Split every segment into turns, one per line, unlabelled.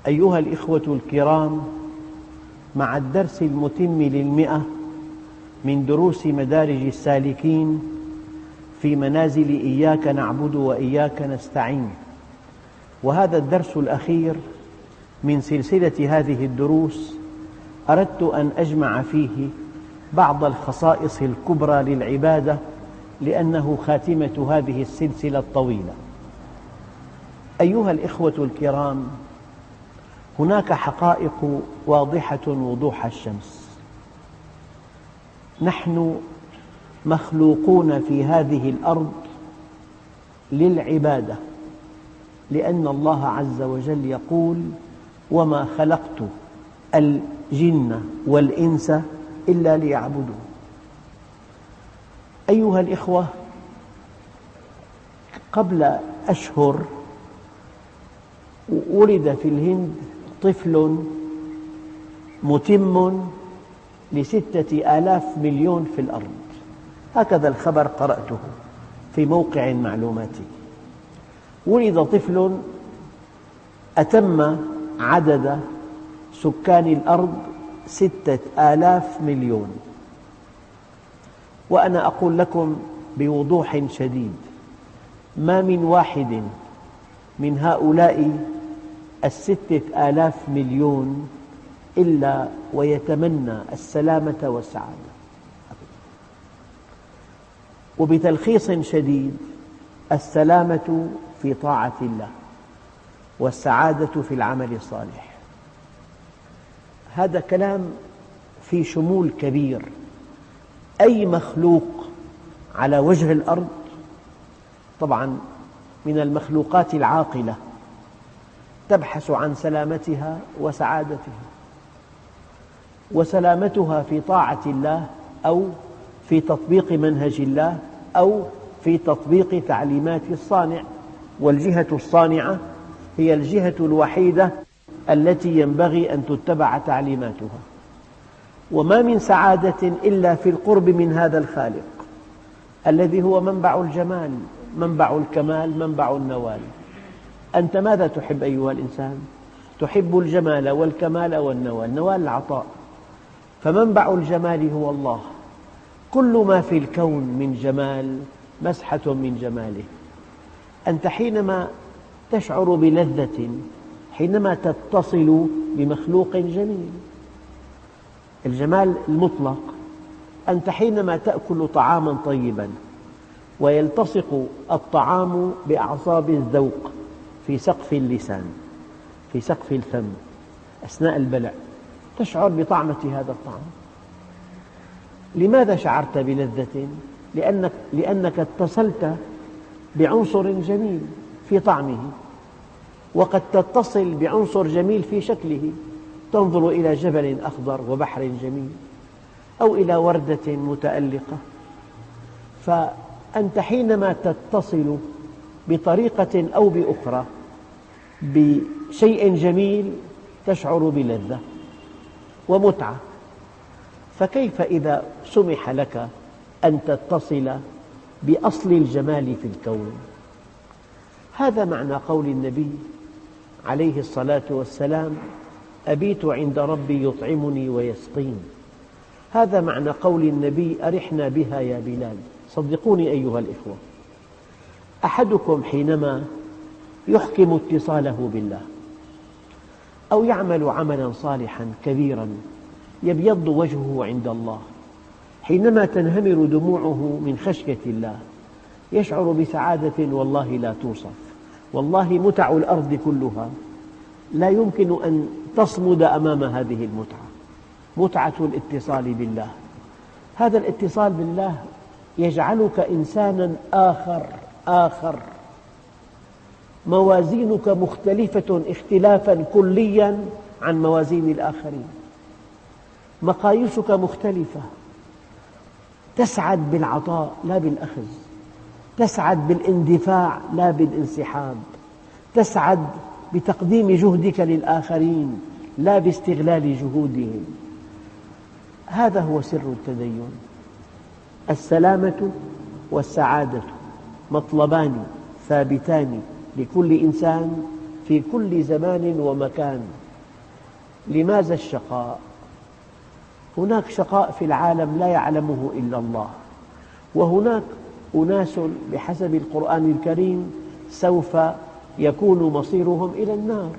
أيها الإخوة الكرام، مع الدرس المتم للمئة من دروس مدارج السالكين في منازل إياك نعبد وإياك نستعين، وهذا الدرس الأخير من سلسلة هذه الدروس أردت أن أجمع فيه بعض الخصائص الكبرى للعبادة لأنه خاتمة هذه السلسلة الطويلة. أيها الإخوة الكرام، هناك حقائق واضحة وضوح الشمس. نحن مخلوقون في هذه الأرض للعبادة، لأن الله عز وجل يقول: وما خلقت الجن والإنس إلا ليعبدون. أيها الإخوة، قبل أشهر ولد في الهند طفل متم ل6,000 مليون في الأرض، هكذا الخبر قرأته في موقع معلوماتي. ولد طفل أتم عدد سكان الأرض 6,000 مليون، وأنا أقول لكم بوضوح شديد: ما من واحد من هؤلاء 6,000 مليون إلا ويتمنى السلامة والسعادة. وبتلخيص شديد، السلامة في طاعة الله، والسعادة في العمل الصالح. هذا كلام في شمول كبير. أي مخلوق على وجه الأرض، طبعاً من المخلوقات العاقلة، تبحث عن سلامتها وسعادتها، وسلامتها في طاعة الله أو في تطبيق منهج الله أو في تطبيق تعليمات الصانع. والجهة الصانعة هي الجهة الوحيدة التي ينبغي أن تتبع تعليماتها. وما من سعادة إلا في القرب من هذا الخالق الذي هو منبع الجمال، منبع الكمال، منبع النوال. أنت ماذا تحب أيها الإنسان؟ تحب الجمال والكمال والنوال، نوال العطاء. فمنبع الجمال هو الله. كل ما في الكون من جمال مسحة من جماله. أنت حينما تشعر بلذة حينما تتصل بمخلوق جميل، الجمال المطلق. أنت حينما تأكل طعاما طيبا ويلتصق الطعام بأعصاب الذوق في سقف اللسان، في سقف الفم أثناء البلع، تشعر بطعمة هذا الطعام. لماذا شعرت بلذة؟ لأنك اتصلت بعنصر جميل في طعمه. وقد تتصل بعنصر جميل في شكله، تنظر إلى جبل أخضر وبحر جميل، أو إلى وردة متألقة. فأنت حينما تتصل بطريقة أو بأخرى بشيء جميل تشعر بلذة ومتعة. فكيف إذا سمح لك أن تتصل بأصل الجمال في الكون؟ هذا معنى قول النبي عليه الصلاة والسلام: أبيت عند ربي يطعمني ويسقين. هذا معنى قول النبي: أرحنا بها يا بلال. صدقوني أيها الإخوة، أحدكم حينما يحكم اتصاله بالله أو يعمل عملا صالحا كبيرا يبيض وجهه عند الله، حينما تنهمر دموعه من خشية الله، يشعر بسعادة والله لا توصف. والله متع الأرض كلها لا يمكن أن تصمد أمام هذه المتعة، متعة الاتصال بالله. هذا الاتصال بالله يجعلك إنسانا آخر. موازينك مختلفة اختلافا كليا عن موازين الآخرين. مقاييسك مختلفة. تسعد بالعطاء لا بالأخذ، تسعد بالاندفاع لا بالانسحاب، تسعد بتقديم جهدك للآخرين لا باستغلال جهودهم. هذا هو سر التدين. السلامة والسعادة مطلبان ثابتان لكل إنسان في كل زمان ومكان. لماذا الشقاء؟ هناك شقاء في العالم لا يعلمه إلا الله، وهناك أناس بحسب القرآن الكريم سوف يكون مصيرهم إلى النار.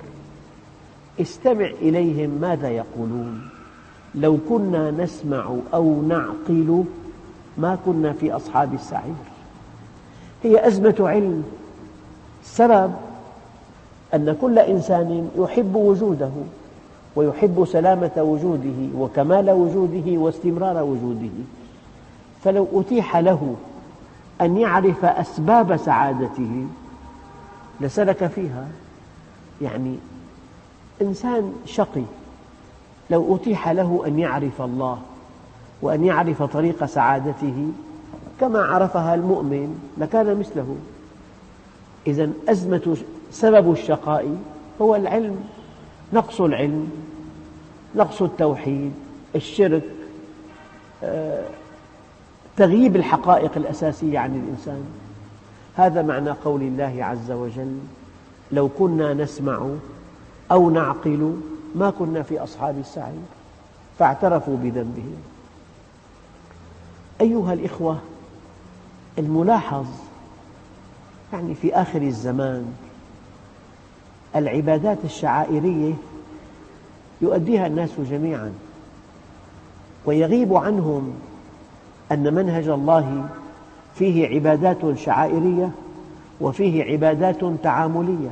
استمع إليهم ماذا يقولون: لو كنا نسمع أو نعقل ما كنا في أصحاب السعير. هي أزمة علم. السبب أن كل إنسان يحب وجوده ويحب سلامة وجوده وكمال وجوده واستمرار وجوده، فلو أتيح له أن يعرف أسباب سعادته لسلك فيها. يعني إنسان شقي لو أتيح له أن يعرف الله وأن يعرف طريق سعادته كما عرفها المؤمن لكان مثله. إذن سبب الشقاء هو العلم، نقص العلم، نقص التوحيد، الشرك، تغييب الحقائق الأساسية عن الإنسان. هذا معنى قول الله عز وجل: لو كنا نسمع أو نعقل ما كنا في أصحاب السعير. فاعترفوا بذنبهم. أيها الإخوة، الملاحظ يعني في آخر الزمان العبادات الشعائرية يؤديها الناس جميعا، ويغيب عنهم أن منهج الله فيه عبادات شعائرية وفيه عبادات تعاملية.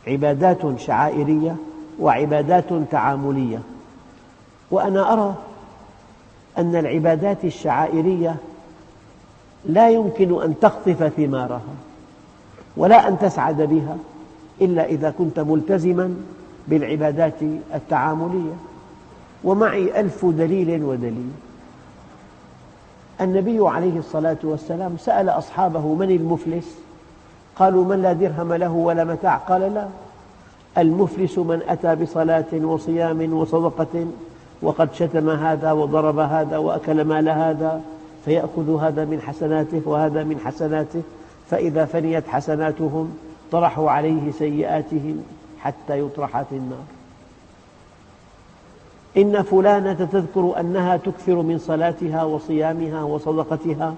عبادات شعائرية وعبادات تعاملية. وأنا أرى أن العبادات الشعائرية لا يمكن أن تقطف ثمارها ولا أن تسعد بها إلا إذا كنت ملتزما بالعبادات التعاملية. ومعي 1000 دليل ودليل. النبي عليه الصلاة والسلام سأل أصحابه: من المفلس؟ قالوا: من لا درهم له ولا متاع. قال: لا، المفلس من أتى بصلاة وصيام وصدقة وقد شتم هذا وضرب هذا وأكل مال هذا، فيأخذ هذا من حسناته وهذا من حسناته، فإذا فنيت حسناتهم طرحوا عليه سيئاتهم حتى يطرح في النار. إن فلانة تذكر أنها تكثر من صلاتها وصيامها وصدقتها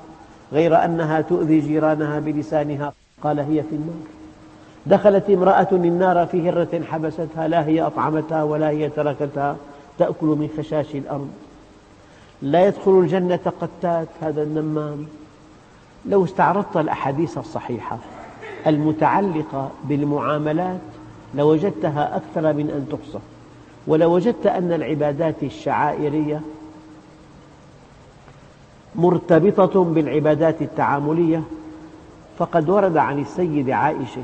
غير أنها تؤذي جيرانها بلسانها، قال: هي في النار. دخلت امرأة النار في هرة حبستها، لا هي أطعمتها ولا هي تركتها تأكل من خشاش الأرض. لا يدخل الجنة قتات، هذا النمام. لو استعرضت الأحاديث الصحيحة المتعلقة بالمعاملات لوجدتها أكثر من أن تحصى، ولوجدت أن العبادات الشعائرية مرتبطة بالعبادات التعاملية. فقد ورد عن السيدة عائشة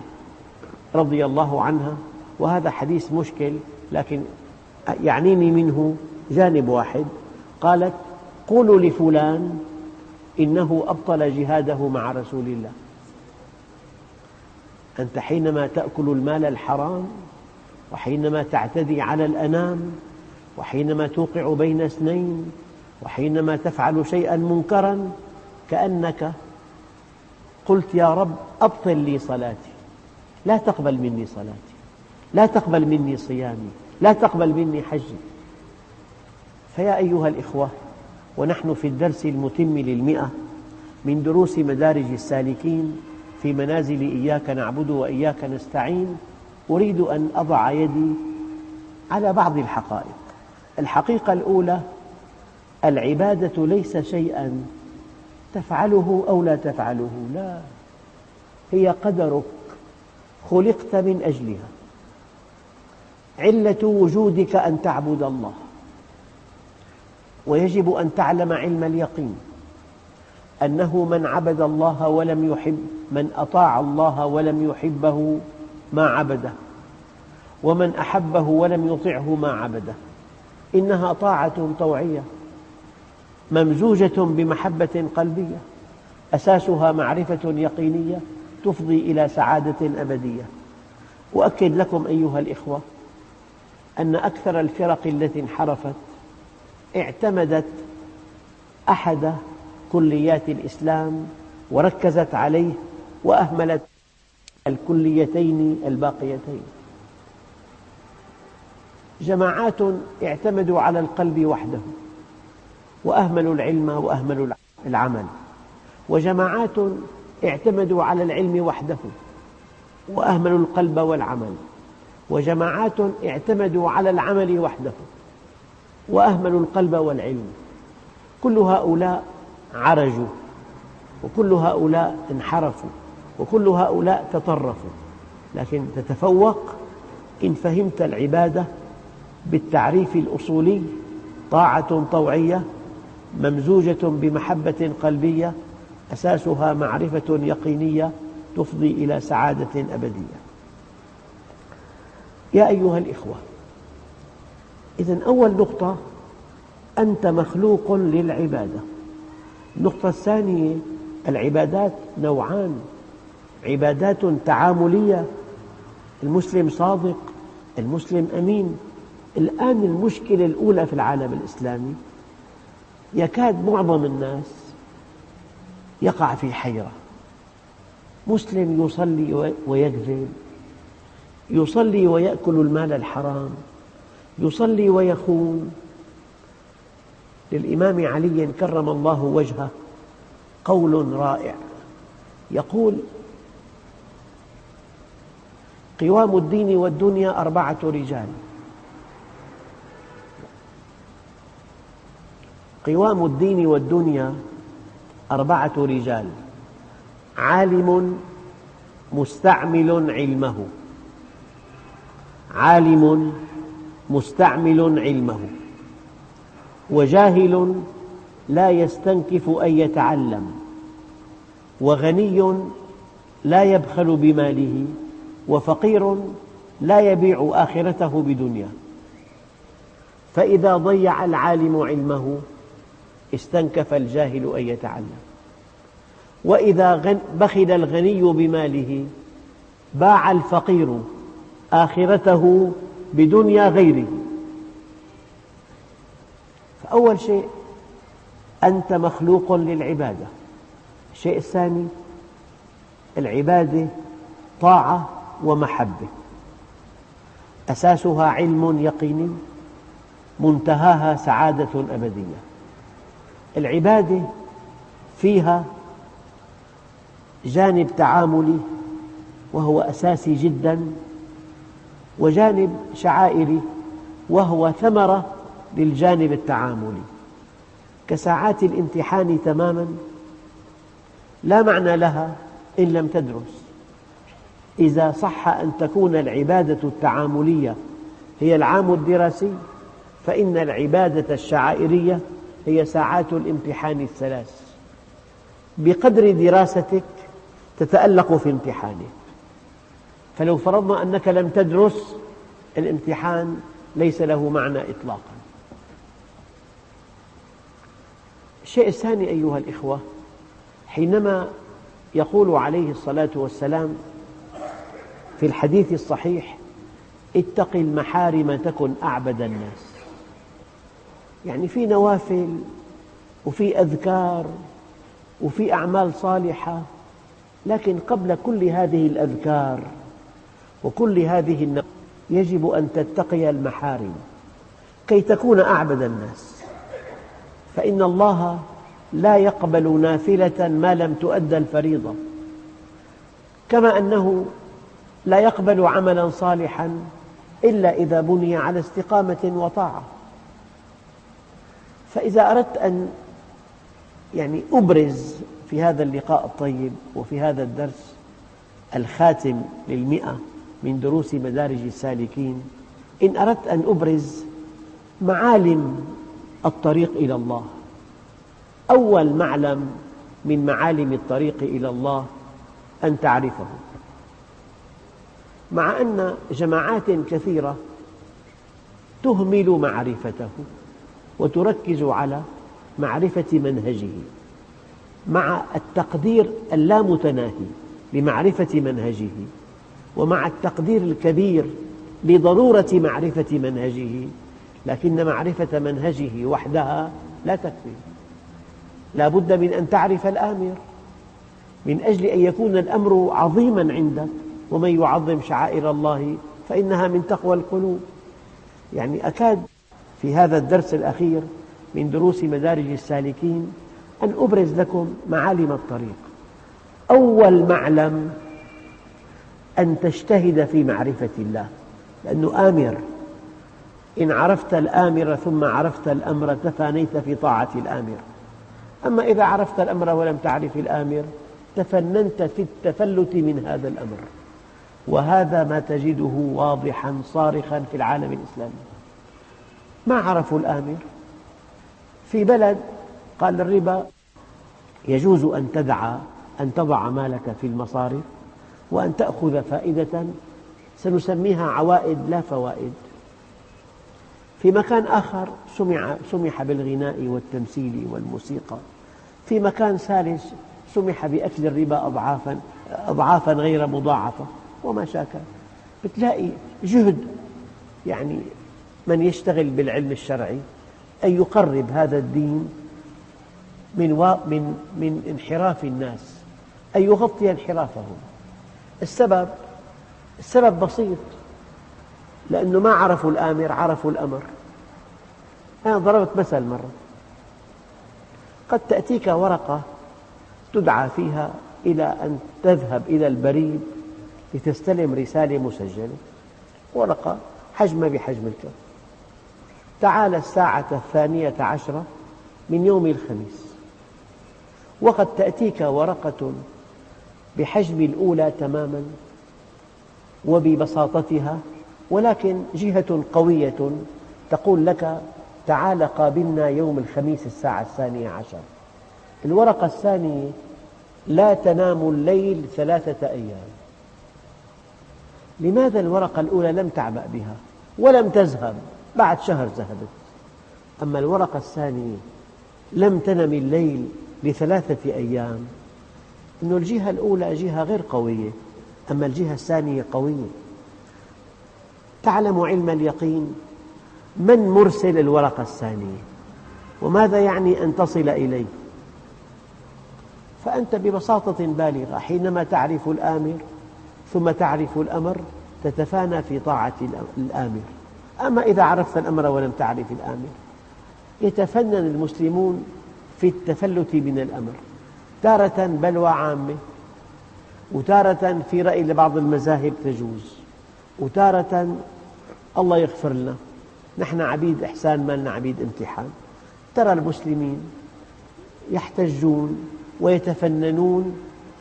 رضي الله عنها، وهذا حديث مشكل لكن يعنيني منه جانب واحد، قالت: قولوا لفلان إنه أبطل جهاده مع رسول الله. أنت حينما تأكل المال الحرام، وحينما تعتدي على الأنام، وحينما توقع بين اثنين، وحينما تفعل شيئا منكرا، كأنك قلت: يا رب أبطل لي صلاتي، لا تقبل مني صلاتي، لا تقبل مني صيامي، لا تقبل مني حجي. فيا أيها الإخوة، ونحن في الدرس المتم لل100 من دروس مدارج السالكين في منازل إياك نعبد وإياك نستعين، أريد أن أضع يدي على بعض الحقائق. الحقيقة الأولى: العبادة ليس شيئا تفعله أو لا تفعله، لا، هي قدرك، خلقت من أجلها. علة وجودك أن تعبد الله، ويجب أن تعلم علم اليقين أنه من عبد الله ولم يحب، من أطاع الله ولم يحبه ما عبده، ومن أحبه ولم يطعه ما عبده. إنها طاعة طوعية ممزوجة بمحبة قلبية، أساسها معرفة يقينية تفضي إلى سعادة أبدية. أؤكد لكم أيها الإخوة أن أكثر الفرق التي انحرفت اعتمدت أحد كليات الإسلام وركزت عليه وأهملت الكليتين الباقيتين. جماعات اعتمدوا على القلب وحده وأهملوا العلم وأهملوا العمل، وجماعات اعتمدوا على العلم وحده وأهملوا القلب والعمل، وجماعات اعتمدوا على العمل وحده وأهملوا القلب والعلم. كل هؤلاء عرجوا، وكل هؤلاء انحرفوا، وكل هؤلاء تطرفوا، لكن تتفوق إن فهمت العبادة بالتعريف الأصولي: طاعة طوعية ممزوجة بمحبة قلبية أساسها معرفة يقينية تفضي إلى سعادة أبدية. يا أيها الإخوة، إذن أول نقطة: أنت مخلوق للعبادة. النقطة الثانية: العبادات نوعان، عبادات تعاملية، المسلم صادق، المسلم أمين. الآن المشكلة الأولى في العالم الإسلامي يكاد معظم الناس يقع في حيرة. مسلم يصلي ويكذب، يصلي ويأكل المال الحرام، يصلي ويخون. للإمام علي كرم الله وجهه قول رائع يقول: قوام الدين والدنيا 4 رجال. قوام الدين والدنيا 4 رجال: عالم مستعمل علمه، عالم مستعمل علمه، وجاهل لا يستنكف أن يتعلم، وغني لا يبخل بماله، وفقير لا يبيع آخرته بدنيا. فإذا ضيع العالم علمه استنكف الجاهل أن يتعلم، وإذا بخل الغني بماله باع الفقير آخرته بدنيا غيره. فأول شيء أنت مخلوق للعبادة. الشيء الثاني: العبادة طاعة ومحبة، أساسها علم يقيني، منتهاها سعادة أبدية. العبادة فيها جانب تعاملي وهو أساسي جدا، وجانب شعائري وهو ثمرة للجانب التعاملي، كساعات الامتحان تماما لا معنى لها إن لم تدرس. إذا صح أن تكون العبادة التعاملية هي العام الدراسي، فإن العبادة الشعائرية هي ساعات الامتحان ال3. بقدر دراستك تتألق في امتحانك. فلو فرضنا أنك لم تدرس، الامتحان ليس له معنى إطلاقا. الشيء الثاني أيها الإخوة: حينما يقول عليه الصلاة والسلام في الحديث الصحيح: اتق المحارم تكن أعبد الناس، يعني في نوافل وفي أذكار وفي أعمال صالحة، لكن قبل كل هذه الأذكار وكل هذه النوافل يجب أن تتقي المحارم كي تكون أعبد الناس. فإن الله لا يقبل نافلة ما لم تؤد الفريضة، كما أنه لا يقبل عملا صالحا إلا إذا بني على استقامة وطاعة. فإذا أردت أن أبرز في هذا اللقاء الطيب وفي هذا الدرس الخاتم ل100 من دروس مدارج السالكين، إن أردت أن أبرز معالم الطريق إلى الله، أول معلم من معالم الطريق إلى الله أن تعرفه. مع أن جماعات كثيرة تهمل معرفته وتركز على معرفة منهجه، مع التقدير اللامتناهي لمعرفة منهجه، ومع التقدير الكبير لضرورة معرفة منهجه، لكن معرفة منهجه وحدها لا تكفي. لا بد من أن تعرف الآمر. من أجل أن يكون الأمر عظيما عندك ومن يعظم شعائر الله فإنها من تقوى القلوب. يعني أكاد في هذا الدرس الأخير من دروس مدارج السالكين أن أبرز لكم معالم الطريق. أول معلم أن تجتهد في معرفة الله، لأنه آمر. إن عرفت الآمر ثم عرفت الأمر تفانيت في طاعة الآمر. أما إذا عرفت الأمر ولم تعرف الآمر تفننت في التفلت من هذا الأمر، وهذا ما تجده واضحا صارخا في العالم الإسلامي. ما عرفوا الآمر. في بلد قال الربا يجوز أن تضع مالك في المصارف وأن تأخذ فائدة سنسميها عوائد لا فوائد. في مكان آخر سمح بالغناء والتمثيل والموسيقى. في مكان ثالث سمح بأكل الربا أضعافا غير مضاعفة وما شاكل. بتلاقي جهد يعني من يشتغل بالعلم الشرعي أن يقرب هذا الدين من انحراف الناس، أن يغطي انحرافهم. السبب بسيط، لأنه ما عرفوا الآمر عرفوا الأمر. أنا ضربت مثل مرة، قد تأتيك ورقة تدعى فيها إلى أن تذهب إلى البريد لتستلم رسالة مسجلة، ورقة حجمها بحجم الكف. تعال الساعة 12 من يوم الخميس. وقد تأتيك ورقة بحجم الأولى تماما وببساطتها، ولكن جهة قوية تقول لك تعال قابلنا يوم الخميس الساعة 12. الورقة الثانية لا تنام الليل 3 أيام. لماذا الورقة الأولى لم تعبأ بها ولم تذهب؟ بعد شهر ذهبت. أما الورقة الثانية لم تنم الليل ل3 أيام، إنه الجهة الأولى جهة غير قوية، أما الجهة الثانية قوية. تعلم علم اليقين من مرسل الورقة الثانية وماذا يعني أن تصل إليه. فأنت ببساطة بالغة حينما تعرف الآمر ثم تعرف الأمر تتفانى في طاعة الآمر. أما إذا عرفت الأمر ولم تعرف الآمر يتفنن المسلمون في التفلت من الأمر، تارة بلوى عامة، وتارة في رأي لبعض المذاهب تجوز، وتارة الله يغفر لنا نحن عبيد إحسان ما لنا عبيد امتحان. ترى المسلمين يحتجون ويتفننون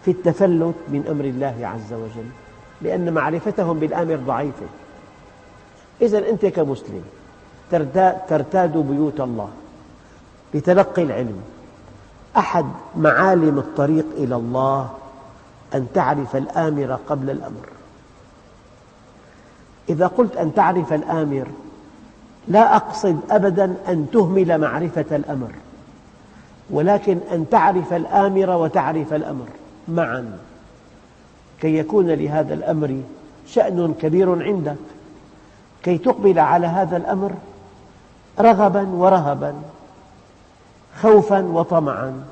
في التفلت من أمر الله عز وجل لأن معرفتهم بالآمر ضعيفة. إذن أنت كمسلم ترتاد بيوت الله لتلقي العلم. أحد معالم الطريق إلى الله أن تعرف الآمر قبل الأمر. إذا قلت أن تعرف الآمر لا أقصد أبداً أن تهمل معرفة الأمر، ولكن أن تعرف الآمر وتعرف الأمر معاً كي يكون لهذا الأمر شأن كبير عندك، كي تقبل على هذا الأمر رغباً ورهباً، خوفاً وطمعاً،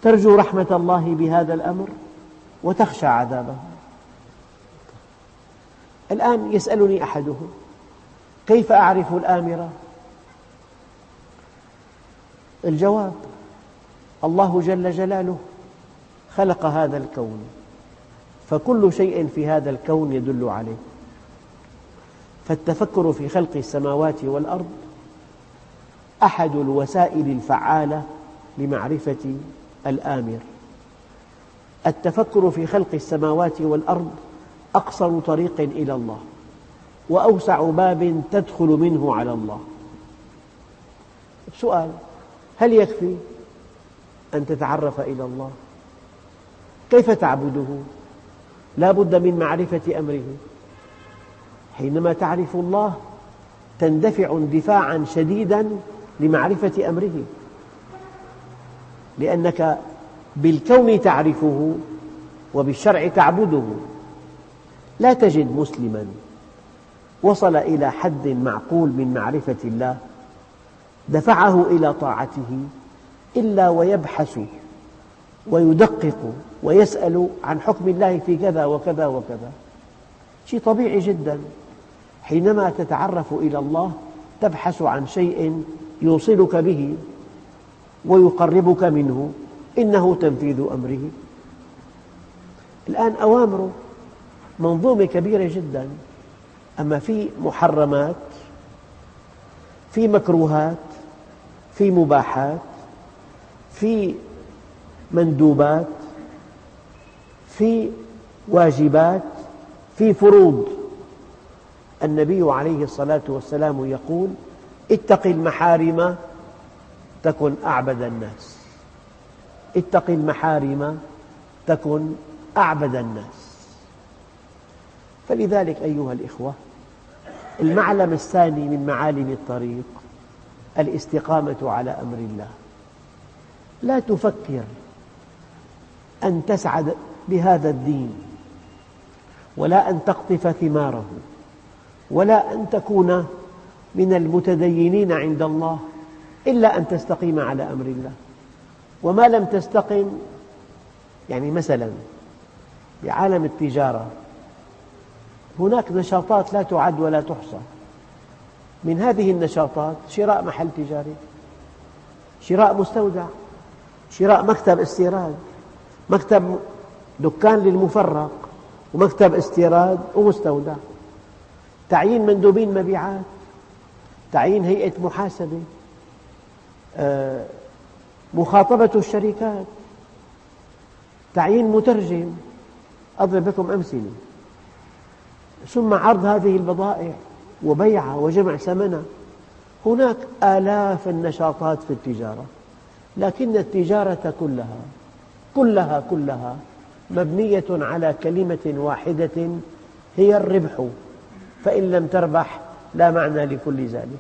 ترجو رحمة الله بهذا الأمر وتخشى عذابه. الآن يسألني أحدهم كيف أعرف الآمر؟ الجواب: الله جل جلاله خلق هذا الكون، فكل شيء في هذا الكون يدل عليه. فالتفكر في خلق السماوات والأرض أحد الوسائل الفعالة لمعرفة الآمر. التفكر في خلق السماوات والأرض أقصر طريق إلى الله وأوسع باب تدخل منه على الله. سؤال: هل يكفي أن تتعرف إلى الله؟ كيف تعبده؟ لا بد من معرفة أمره. حينما تعرف الله تندفع اندفاعا شديدا لمعرفة أمره، لأنك بالكون تعرفه وبالشرع تعبده. لا تجد مسلما وصل إلى حد معقول من معرفة الله دفعه إلى طاعته إلا ويبحث ويدقق ويسأل عن حكم الله في كذا وكذا وكذا. شيء طبيعي جدا. حينما تتعرف إلى الله تبحث عن شيء يوصلك به ويقربك منه، إنه تنفيذ أمره. الآن أوامره منظومة كبيرة جدا، أما في محرمات، في مكروهات، في مباحات، في مندوبات، في واجبات، في فروض. النبي عليه الصلاة والسلام يقول: اتق المحارم تكن أعبد الناس. اتق المحارم تكن أعبد الناس. فلذلك أيها الإخوة، المعلم الثاني من معالم الطريق الاستقامة على أمر الله. لا تفكر أن تسعد بهذا الدين، ولا أن تقطف ثماره، ولا أن تكون من المتدينين عند الله إلا أن تستقيم على أمر الله. وما لم تستقم، يعني مثلا بعالم التجارة هناك نشاطات لا تعد ولا تحصى. من هذه النشاطات شراء محل تجاري، شراء مستودع، شراء مكتب استيراد، مكتب دكان للمفرق، ومكتب استيراد ومستودع، تعيين مندوبين مبيعات، تعيين هيئة محاسبة، مخاطبة الشركات، تعيين مترجم. أضرب لكم أمثلة. ثم عرض هذه البضائع وبيعها وجمع ثمنها. هناك آلاف النشاطات في التجارة، لكن التجارة كلها مبنية على كلمة واحدة هي الربح. فإن لم تربح لا معنى لكل ذلك.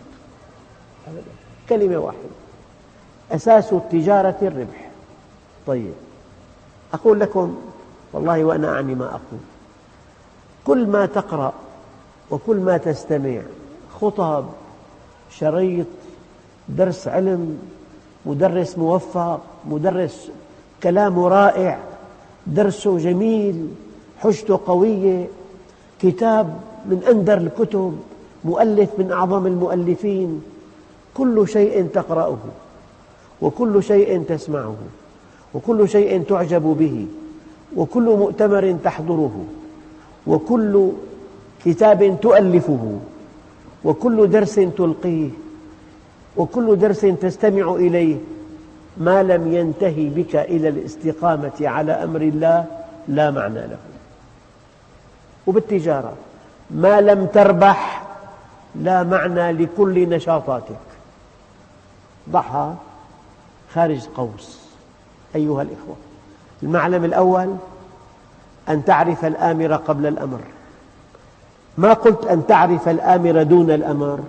كلمة واحدة، أساس التجارة الربح. طيب، أقول لكم والله وأنا أعني ما أقول، كل ما تقرأ وكل ما تستمع خطب، شريط، درس علم، مدرس موفق، مدرس كلامه رائع، درسه جميل، حجته قوية، كتاب من أندر الكتب، مؤلف من أعظم المؤلفين، كل شيء تقرأه، وكل شيء تسمعه، وكل شيء تعجب به، وكل مؤتمر تحضره، وكل كتاب تؤلفه، وكل درس تلقيه، وكل درس تستمع إليه، ما لم ينتهي بك إلى الاستقامة على أمر الله لا معنى له. وبالتجارة ما لم تربح لا معنى لكل نشاطاتك. ضعها خارج قوس. أيها الإخوة، المعلم الأول أن تعرف الآمر قبل الأمر. ما قلت أن تعرف الآمر دون الأمر،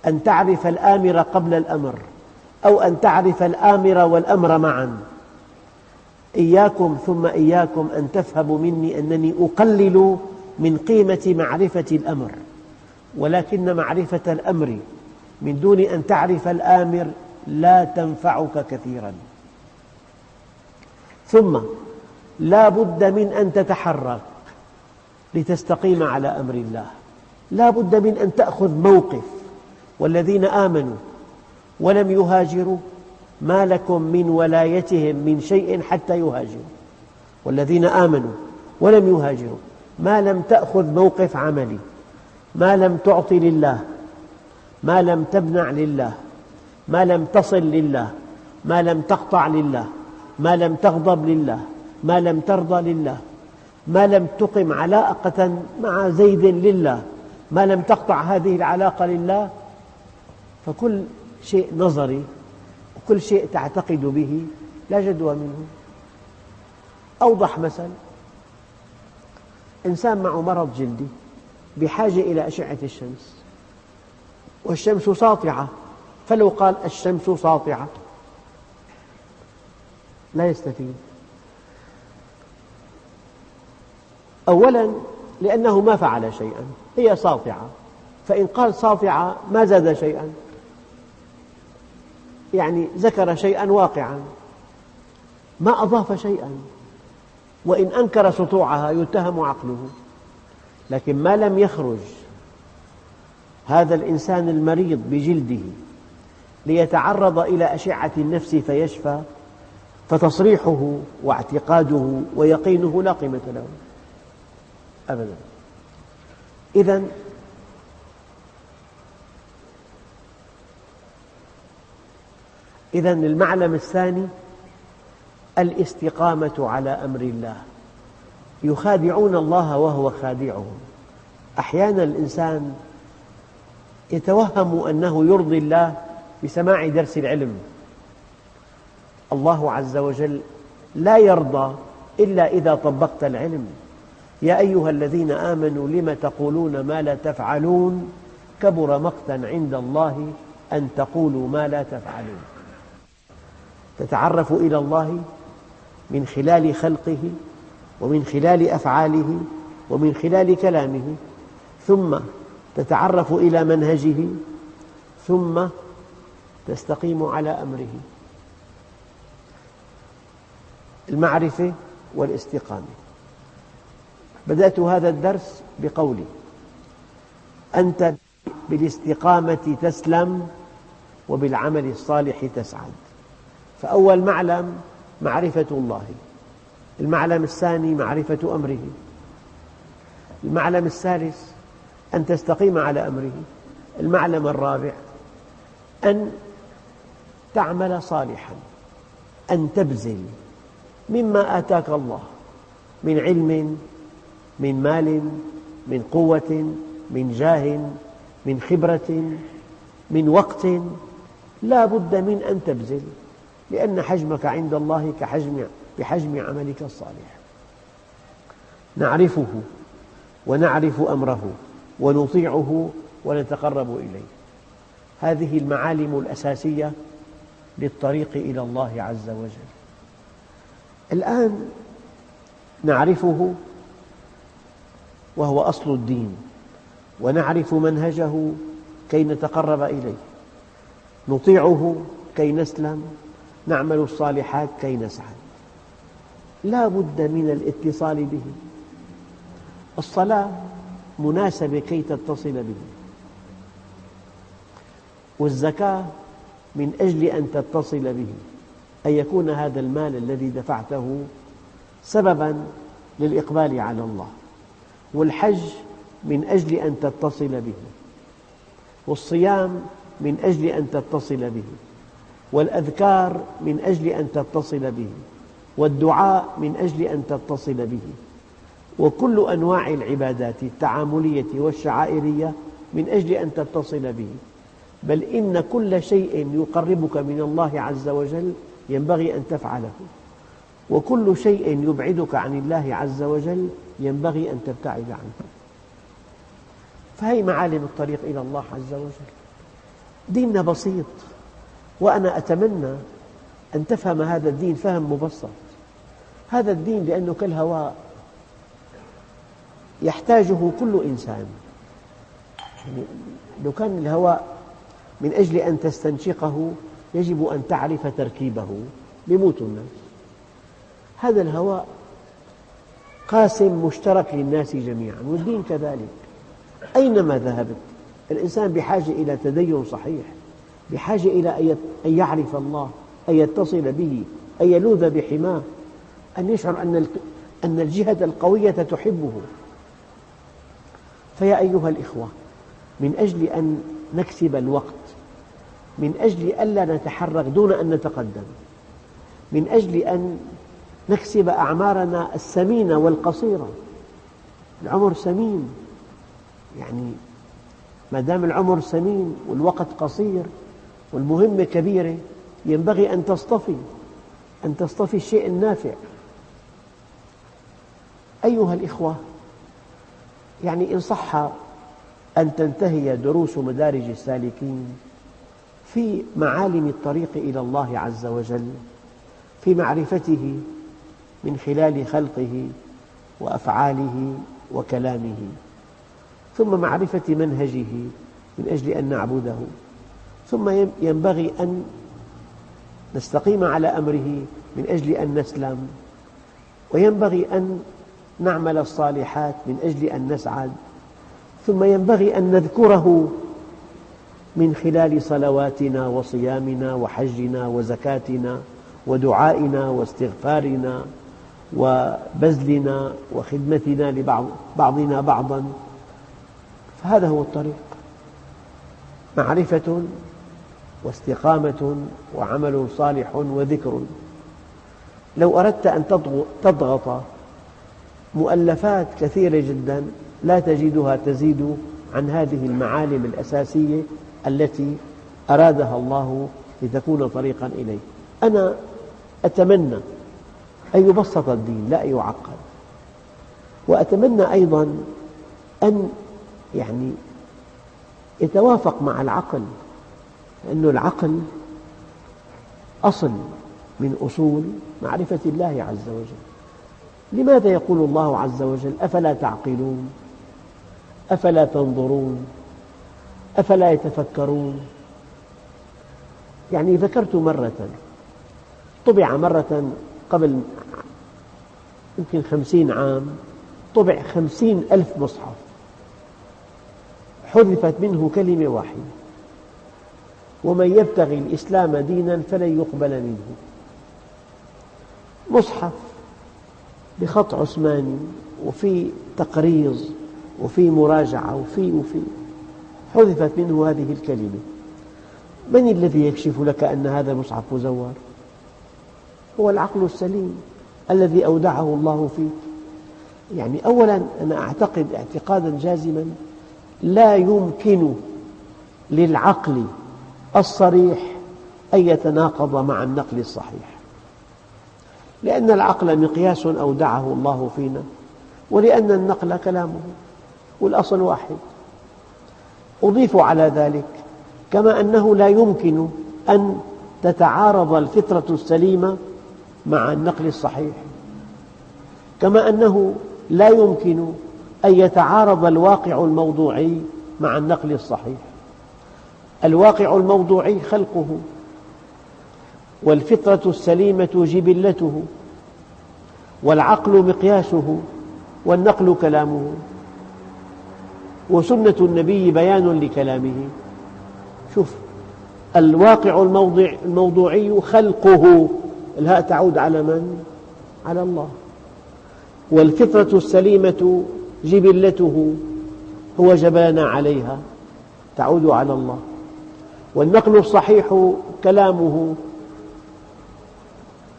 أن تعرف الآمر قبل الأمر، أو أن تعرف الآمر والأمر معا. إياكم ثم إياكم أن تفهموا مني أنني أقلل من قيمة معرفة الأمر، ولكن معرفة الأمر من دون أن تعرف الآمر لا تنفعك كثيرا. ثم لا بد من أن تتحرك لتستقيم على أمر الله، لا بد من أن تأخذ موقف. والذين آمنوا ولم يهاجروا ما لكم من ولايتهم من شيء حتى يهاجروا. والذين آمنوا ولم يهاجروا، ما لم تأخذ موقف عملي، ما لم تعطي لله، ما لم تمنع لله، ما لم تصل لله، ما لم تقطع لله، ما لم تغضب لله، ما لم ترضى لله، ما لم تقم علاقة مع زيد لله، ما لم تقطع هذه العلاقة لله، فكل شيء نظري وكل شيء تعتقد به لا جدوى منه. أوضح مثل: إنسان معه مرض جلدي بحاجة إلى أشعة الشمس، والشمس ساطعة، فلو قال الشمس ساطعة لا يستفيد. أولاً لأنه ما فعل شيئاً، هي ساطعة، فإن قال ساطعة ما زاد شيئاً، يعني ذكر شيئاً واقعاً. ما أضاف شيئا، وإن أنكر سطوعها يتهم عقله. لكن ما لم يخرج هذا الإنسان المريض بجلده ليتعرض إلى أشعة النفس فيشفى، فتصريحه واعتقاده ويقينه لا قيمة له أبدا. إذن المعلم الثاني الاستقامة على أمر الله. يخادعون الله وهو خادعهم. أحيانا الإنسان يتوهم أنه يرضي الله بسماع درس العلم. الله عز وجل لا يرضى إلا إذا طبقت العلم. يا أيها الذين آمنوا لم تقولون ما لا تفعلون كبر مقتا عند الله أن تقولوا ما لا تفعلون. تتعرف إلى الله من خلال خلقه ومن خلال أفعاله ومن خلال كلامه، ثم تتعرف إلى منهجه، ثم تستقيم على أمره. المعرفة والاستقامة. بدأت هذا الدرس بقولي: أنت بالاستقامة تسلم وبالعمل الصالح تسعد. فأول معلم معرفة الله، المعلم الثاني معرفة أمره، المعلم الثالث أن تستقيم على أمره، المعلم الرابع أن تعمل صالحا، أن تبذل مما آتاك الله من علم، من مال، من قوة، من جاه، من خبرة، من وقت. لا بد من أن تبذل، لأن حجمك عند الله بحجم عملك الصالح. نعرفه ونعرف أمره ونطيعه ونتقرب إليه. هذه المعالم الأساسية للطريق إلى الله عز وجل. الآن نعرفه وهو أصل الدين، ونعرف منهجه كي نتقرب إليه، نطيعه كي نسلم، نعمل الصالحات كي نسعد. لا بد من الاتصال به. الصلاة مناسبة كي تتصل به، والزكاة من أجل أن تتصل به، أن يكون هذا المال الذي دفعته سبباً للإقبال على الله، والحج من أجل أن تتصل به، والصيام من أجل أن تتصل به، والأذكار من أجل أن تتصل به، والدعاء من أجل أن تتصل به، وكل أنواع العبادات التعاملية والشعائرية من أجل أن تتصل به. بل إن كل شيء يقربك من الله عز وجل ينبغي أن تفعله، وكل شيء يبعدك عن الله عز وجل ينبغي أن تبتعد عنه. فهي معالم الطريق إلى الله عز وجل. ديننا بسيط، وأنا أتمنى أن تفهم هذا الدين فهم مبسط. هذا الدين لأنه كالهواء يحتاجه كل إنسان. يعني لو كان الهواء من أجل أن تستنشقه يجب أن تعرف تركيبه، يموت الناس. هذا الهواء قاسم مشترك للناس جميعا، والدين كذلك. أينما ذهبت الإنسان بحاجة إلى تدين صحيح، بحاجة إلى أن يعرف الله، أن يتصل به، أن يلوذ بحماه، أن يشعر أن الجهة القوية تحبه. فيا أيها الإخوة، من أجل أن نكسب الوقت، من أجل ألا نتحرك دون أن نتقدم، من أجل أن نكسب أعمارنا الثمينة والقصيرة. العمر ثمين، يعني ما دام العمر ثمين والوقت قصير والمهمة كبيرة، ينبغي أن تصطفي الشيء النافع. أيها الإخوة، يعني إن صح أن تنتهي دروس مدارج السالكين في معالم الطريق إلى الله عز وجل، في معرفته من خلال خلقه وأفعاله وكلامه، ثم معرفة منهجه من أجل أن نعبده، ثم ينبغي أن نستقيم على أمره من أجل أن نسلم، وينبغي أن نعمل الصالحات من أجل أن نسعد، ثم ينبغي أن نذكره من خلال صلواتنا وصيامنا وحجنا وزكاتنا ودعائنا واستغفارنا وبذلنا وخدمتنا لبعضنا بعضا. فهذا هو الطريق، معرفة واستقامة وعمل صالح وذكر. لو أردت أن تضغط مؤلفات كثيرة جدا لا تجدها تزيد عن هذه المعالم الأساسية التي أرادها الله لتكون طريقا إليه. أنا أتمنى أن يبسط الدين لا يعقد، وأتمنى أيضا أن يتوافق مع العقل، لأن العقل أصل من أصول معرفة الله عز وجل. لماذا يقول الله عز وجل: أفلا تعقلون، أفلا تنظرون، أفلا يتفكرون؟ ذكرت مرة، طبع مرة قبل يمكن 50 عام، طبع 50,000 مصحف، حذفت منه كلمة واحدة: ومن يبتغي الإسلام دينا فلن يقبل منه. مصحف بخط عثماني وفي تقريظ وفي مراجعة وفي حذفت منه هذه الكلمة. من الذي يكشف لك أن هذا المصحف مزور؟ هو العقل السليم الذي أودعه الله فيك. أولا أنا أعتقد اعتقادا جازما لا يمكن للعقل الصريح أن يتناقض مع النقل الصحيح، لأن العقل مقياس أودعه الله فينا، ولأن النقل كلامه والأصل واحد. أضيف على ذلك كما أنه لا يمكن أن تتعارض الفطرة السليمة مع النقل الصحيح، كما أنه لا يمكن أن يتعارض الواقع الموضوعي مع النقل الصحيح. الواقع الموضوعي خلقه، والفطرة السليمة جبلته، والعقل مقياسه، والنقل كلامه، وسنة النبي بيان لكلامه. شوف، الواقع الموضوعي خلقه، الهاء تعود على من؟ على الله. والفطرة السليمة جبلته، هو جبلنا عليها، تعود على الله. والنقل الصحيح كلامه،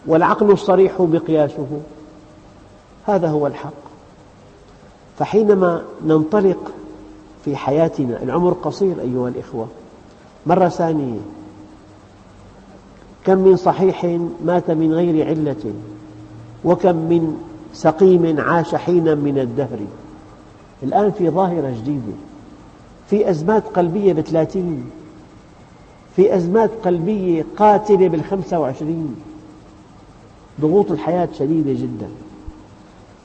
والعقل الصريح مقياسه. هذا هو الحق. فحينما ننطلق في حياتنا، العمر قصير أيها الإخوة. مرة ثانية، كم من صحيح مات من غير علة، وكم من سقيم عاش حينا من الدهر. الآن في ظاهرة جديدة، في أزمات قلبية ب30، في أزمات قلبية قاتلة بال25. ضغوط الحياة شديدة جدا.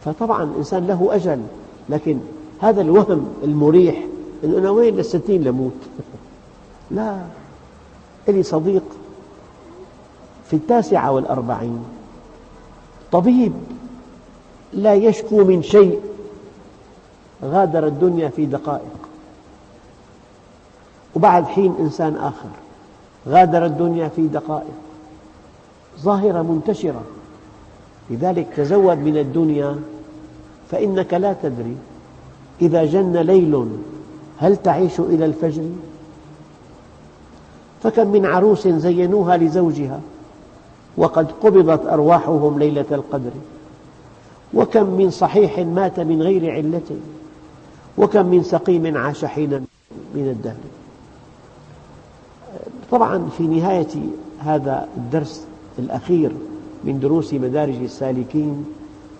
فطبعا الإنسان له أجل، لكن هذا الوهم المريح أنه أنا وين لل60 لموت لا. لي صديق في 49، طبيب لا يشكو من شيء، غادر الدنيا في دقائق. وبعد حين إنسان آخر غادر الدنيا في دقائق. ظاهرة منتشرة. لذلك تزود من الدنيا، فإنك لا تدري إذا جن ليل هل تعيش إلى الفجر. فكم من عروس زينوها لزوجها وقد قبضت أرواحهم ليلة القدر. وكم من صحيح مات من غير علة، وكم من سقيم عاش حينا من الدهر. طبعا في نهاية هذا الدرس الأخير من دروس مدارج السالكين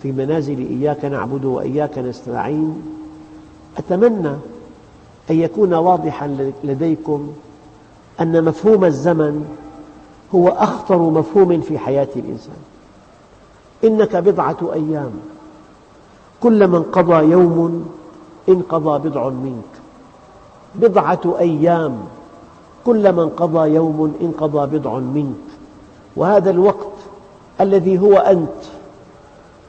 في منازل إياك نعبد وإياك نستعين، أتمنى أن يكون واضحا لديكم أن مفهوم الزمن هو أخطر مفهوم في حياة الإنسان. إنك بضعة أيام، كلما انقضى يوم انقضى بضع منك. بضعة أيام، كلما انقضى يوم انقضى بضع منك. وهذا الوقت الذي هو أنت،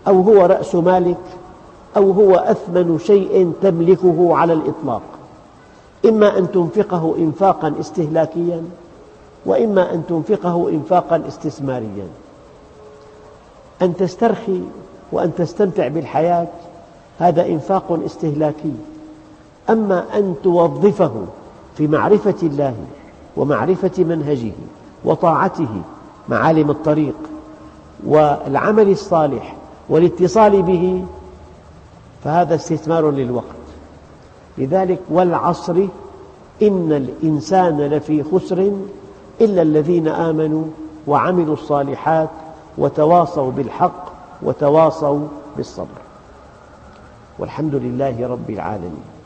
أو هو رأس مالك، أو هو أثمن شيء تملكه على الإطلاق. إما أن تنفقه إنفاقاً استهلاكياً، وإما أن تنفقه إنفاقاً استثمارياً. أن تسترخي وأن تستمتع بالحياة هذا إنفاق استهلاكي، أما أن توظفه في معرفة الله ومعرفة منهجه وطاعته معالم الطريق والعمل الصالح والاتصال به، فهذا استثمار للوقت. لذلك والعصر إن الإنسان لفي خسر إلا الذين آمنوا وعملوا الصالحات وتواصوا بالحق وتواصوا بالصبر. والحمد لله رب العالمين.